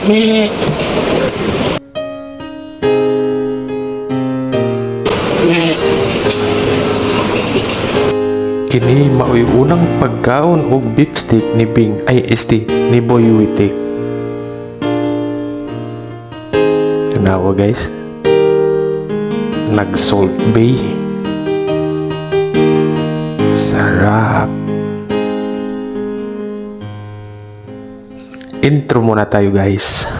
Me. Kini mao'y unang pagkaon og beef stick ni Bing ay ni Boy Witik. Tanawa guys. Nag-Salt Bay. Sarap. Intro muna tayo guys.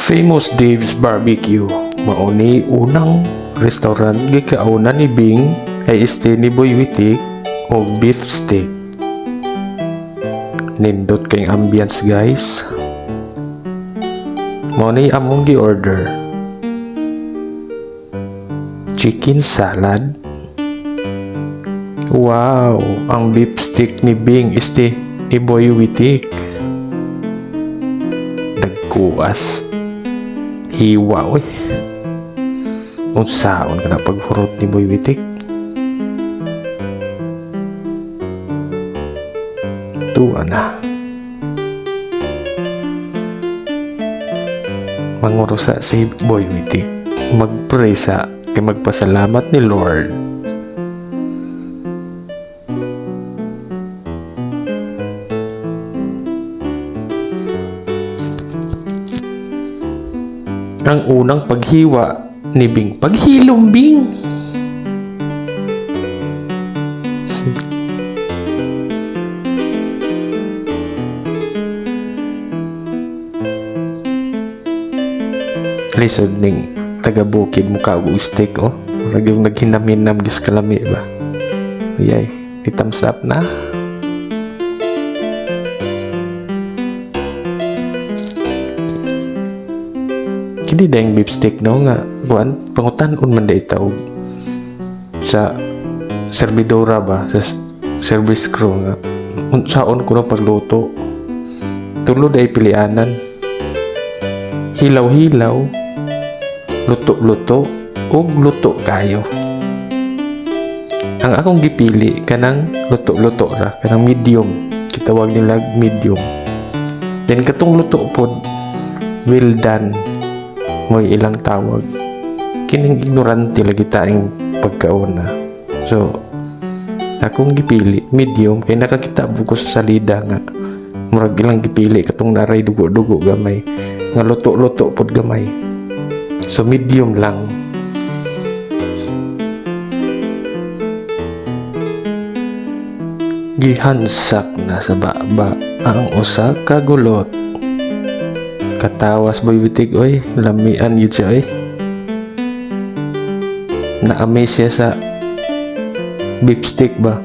Famous Dave's Barbecue mao ni unang restaurant gikaunan ni Bing ay ni Boy Witik og beef stick. Nindot kay ambience guys. Mao ni among gi-order. Chicken salad. Wow, ang beef stick ni Bing ni Boy Witik. Dagkuas. Hiwa oy. Unsaon ka na paghurot ni Boy Witik? Tuwa na. Mangurusa si Boy Witik. Magpray sa kay magpasalamat ni Lord. Ang unang paghiwa ni Bing. Paghilom, Bing! Lisod ning taga-bukid mukha og steak, oh. Murag yung naghinaminam gis kalami ba? Ayay, thumbs up na. Kini dayang beef stick no nga kuan pangutan-on man day tawag sa servidora ba sa service crew nga unsaon ko na pagluto tulo day pilianan hilaw-hilaw luto-luto ug luto kayo. Ang akong gipili kanang luto-luto ra kanang medium kitawag nila medium then katong luto pod well done mo ilang tawag kining ignorante lagi taing pagkaon na. So akong gipili medium kay nakakita buko sa salida nga murag ilang gipili katong naray dugo-dugo gamay nga luto-luto pod gamay, so medium lang. Gihansak na sa baba ang usa ka gulot. Katawas Boy Witik oy, lamian yun siya oy. Na-amaze siya sa beef stick ba?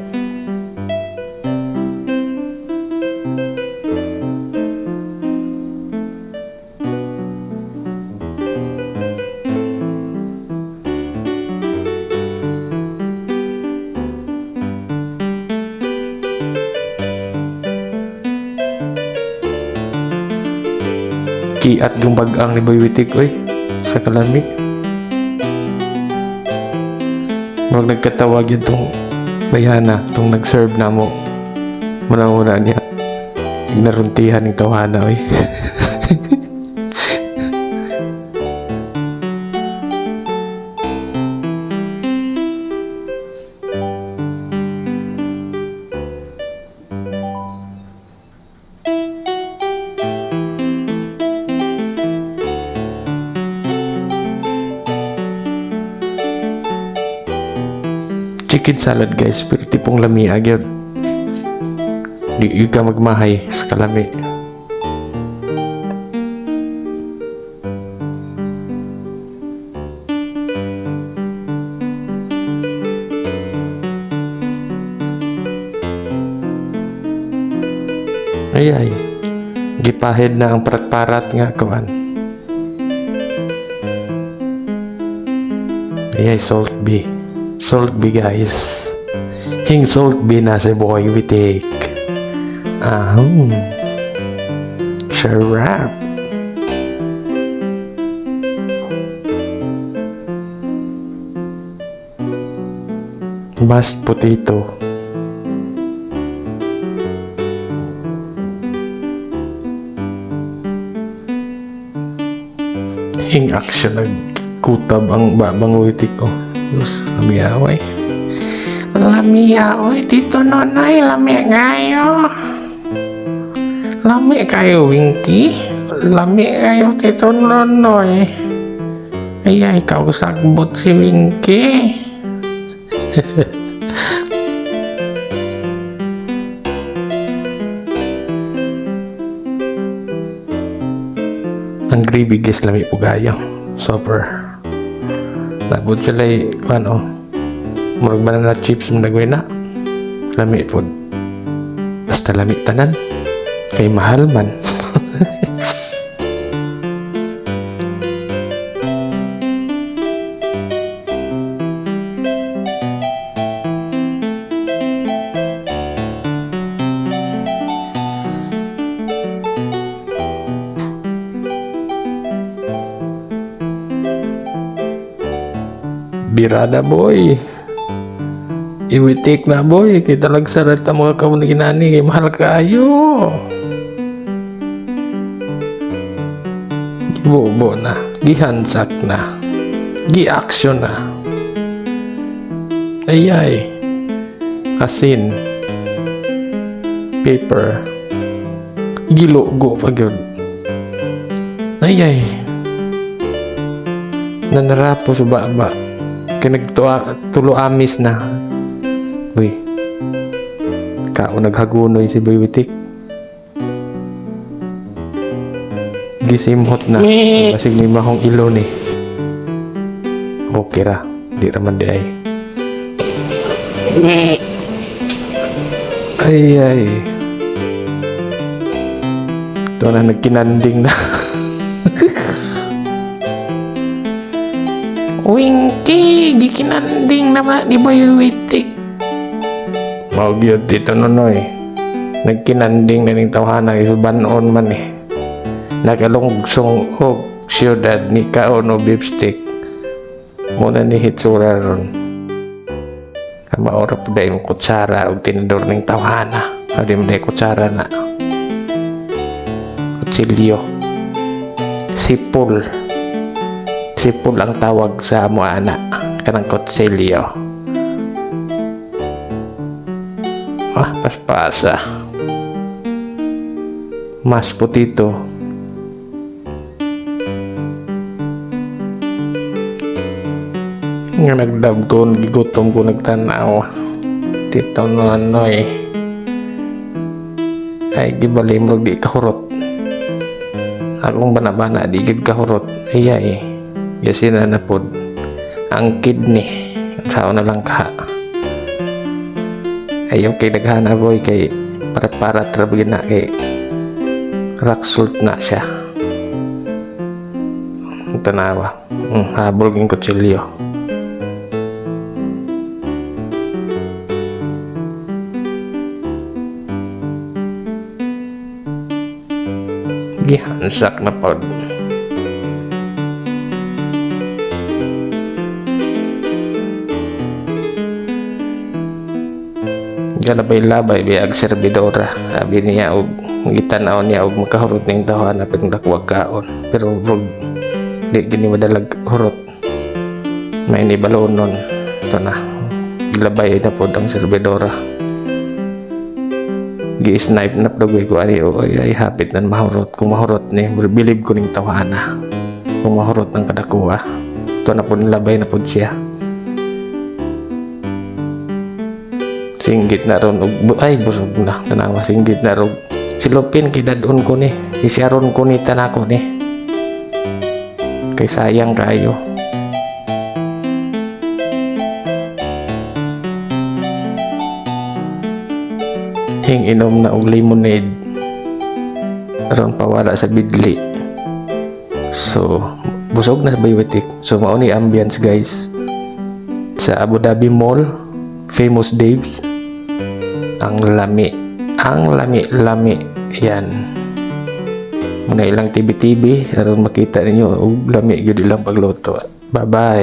Kiat yung bag-ang ni Boy Witik oy sa kalami. Murag nagkatawag yun tong bayana tong nag-serve na mo muna niya ignaruntihan ng tawhana oy. Chicken salad guys, pero tipong lami agad. Di ka magmahay sa kalami. Ay, gipahed na ang parat-parat nga kuan. Ay, Salt Bay. Salt Bay guys. Hing Salt Bay na si Boy Witik. Sarap. mashed potato. Hing action nagkutab ang babang witik ko. Terus lami away Tito Nonoy, lami kayo Winky, lami kayo Tito Nonoy. Ay ikaw sagbot si Winky. Ang gravy guys lami po gayo. Super. Labot sila murag banana chips yung nagawin na. Lami po. Basta lami tanan. Kay mahal man. Birada boy, iwitik na boy, kita lagsarat ang mga kamuniginani, kay mahal kayo. Gibobo na, gihansak na, gi-action na. Ayay, asin, paper, gilogo pa gyud. Ayay, nanarapo sa baba. Kaya nagtulo amis na. Uy. Kao naghagunoy si Boy Witik. Gisimhot na. Kasi may mahong ilo ni. Okay ra. Di raman di ay. Ay. Ito na nagkinanding na. Winky, gikinanding naman di Boy Witik. Mau gyud Tito Nonoy. Nagkinanding na ning tawhana isubanon man eh. Nagalungsong og siyudad ni kaon o beef stick. Muna ni hitsura ron. Maora po dahil yung kutsara o tinador ng tawhana. Hindi mo dahil kutsara na. Kutsilyo. Sipol. Sipol ang tawag sa amo anak. Kanang kutsilyo. Paspasa. Mashed potato. Nga nagdab ko, gigutom ko nagtanaw. Tito Nonoy. Ay, gibalimrog di kahurot. Akong banabana, di gid kahurot. Ay. Yasin na pod. Ang kidney. Sao na lang ka. Ayaw kay daghana boy kay parat-parat rabagin na kay rock salt na siya. Tanawa. Habol ng kutsilyo. Gihansak na pod. Galabay-labay biag servidora. Sabi niya og gitanaw niya og makahurot ning tawhana pag dakwag kaon. Pero wag di gini madalag hurot. May ni balonon. Ito na. Gilabay na pod ang servidora. Gi-snipe na pagawin ko ani ay hapit na mahurot. Kung mahurot ni bilib ko ning tawhana. Kung mahurot ng kadakuha. Ito na pod labay na pod siya. Singgit na ron ay busog na tanawa singgit na ron silupin kidadon ko ni isyaron ko ni tanako ni kay sayang kayo. Hing inom na og lemonade ron pawala sa bidli. So busog na sa Boy Witik. So mao ni ambience guys sa Abu Dhabi Mall, Famous Dave's. Ang lami yan muna ilang tibi-tibi aron makita ninyo lami gyud ilang pagluto. Bye bye.